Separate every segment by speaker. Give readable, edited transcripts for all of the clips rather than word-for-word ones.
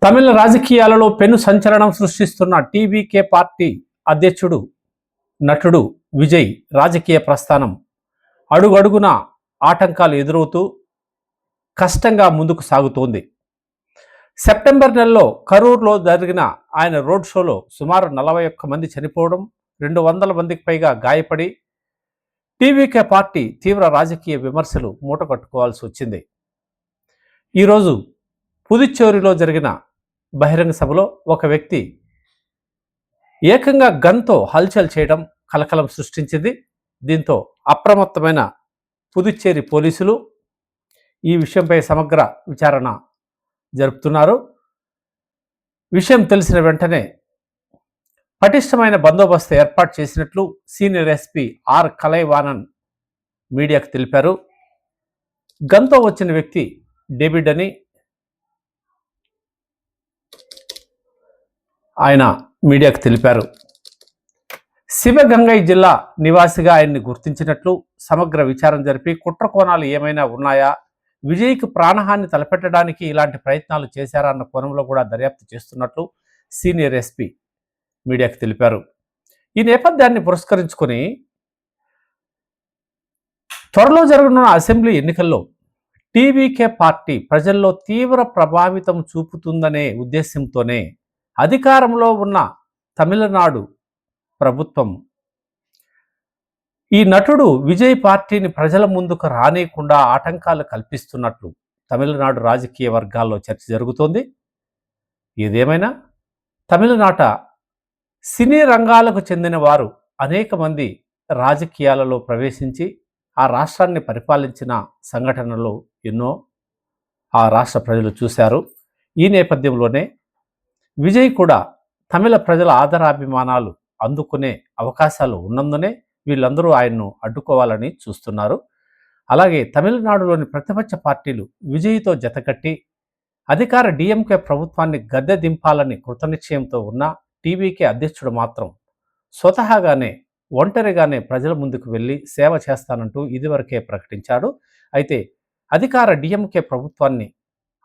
Speaker 1: తమిళ రాజకీయాలలో పెను సంచలనం సృష్టిస్తున్న టీవీకే పార్టీ అధ్యక్షుడు నటుడు విజయ్ రాజకీయ ప్రస్థానం అడుగడుగున ఆటంకాలు ఎదురవుతూ కష్టంగా ముందుకు సాగుతోంది. సెప్టెంబర్ నెలలో కరూర్లో జరిగిన ఆయన రోడ్ షోలో సుమారు 41 మంది చనిపోవడం, 200 మందికి పైగా గాయపడి టీవీకే పార్టీ తీవ్ర రాజకీయ విమర్శలు మూటకట్టుకోవాల్సి వచ్చింది. ఈరోజు పుదుచ్చేరిలో జరిగిన బహిరంగ సభలో ఒక వ్యక్తి ఏకంగా గన్తో హల్చల్ చేయడం కలకలం సృష్టించింది. దీంతో అప్రమత్తమైన పుదుచ్చేరి పోలీసులు ఈ విషయంపై సమగ్ర విచారణ జరుపుతున్నారు. విషయం తెలిసిన వెంటనే పటిష్టమైన బందోబస్తు ఏర్పాటు చేసినట్లు సీనియర్ ఎస్పీ ఆర్ కలైవానన్ మీడియాకు తెలిపారు. గన్తో వచ్చిన వ్యక్తి డేవిడ్ అని ఆయన మీడియాకు తెలిపారు. శివగంగై జిల్లా నివాసిగా ఆయన్ని గుర్తించినట్లు సమగ్ర విచారణ జరిపి కుట్ర కోణాలు ఏమైనా ఉన్నాయా, విజయ్కి ప్రాణహాని తలపెట్టడానికి ఇలాంటి ప్రయత్నాలు చేశారా అన్న కోణంలో కూడా దర్యాప్తు చేస్తున్నట్లు సీనియర్ ఎస్పీ మీడియాకు తెలిపారు. ఈ నేపథ్యాన్ని పురస్కరించుకొని త్వరలో జరగనున్న అసెంబ్లీ ఎన్నికల్లో టీవీకే పార్టీ ప్రజల్లో తీవ్ర ప్రభావితం చూపుతుందనే ఉద్దేశంతోనే అధికారంలో ఉన్న తమిళనాడు ప్రభుత్వం ఈ నటుడు విజయ్ పార్టీని ప్రజల ముందుకు రానియకుండా ఆటంకాలు కల్పిస్తున్నట్లు తమిళనాడు రాజకీయ వర్గాల్లో చర్చ జరుగుతోంది. ఏదేమైనా తమిళనాట సినీ రంగాలకు చెందిన వారు అనేక మంది రాజకీయాలలో ప్రవేశించి ఆ రాష్ట్రాన్ని పరిపాలించిన సంఘటనలు ఎన్నో ఆ రాష్ట్ర ప్రజలు చూశారు. ఈ నేపథ్యంలోనే విజయ్ కూడా తమిళ ప్రజల ఆదరాభిమానాలు అందుకునే అవకాశాలు ఉన్నందునే వీళ్ళందరూ ఆయన్ను అడ్డుకోవాలని చూస్తున్నారు. అలాగే తమిళనాడులోని ప్రతిపక్ష పార్టీలు విజయ్తో జతకట్టి అధికార డిఎంకే ప్రభుత్వాన్ని గద్దె దింపాలని కృతనిశ్చయంతో ఉన్న టీవీకే అధ్యక్షుడు మాత్రం స్వతహాగానే ఒంటరిగానే ప్రజల ముందుకు వెళ్ళి సేవ చేస్తానంటూ ఇదివరకే ప్రకటించాడు. అయితే అధికార డిఎంకే ప్రభుత్వాన్ని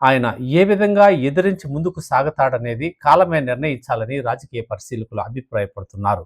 Speaker 1: ఆయన ఏ విధంగా ఎదిరించి ముందుకు సాగతాడనేది కాలమే నిర్ణయించాలని రాజకీయ పరిశీలకులు అభిప్రాయపడుతున్నారు.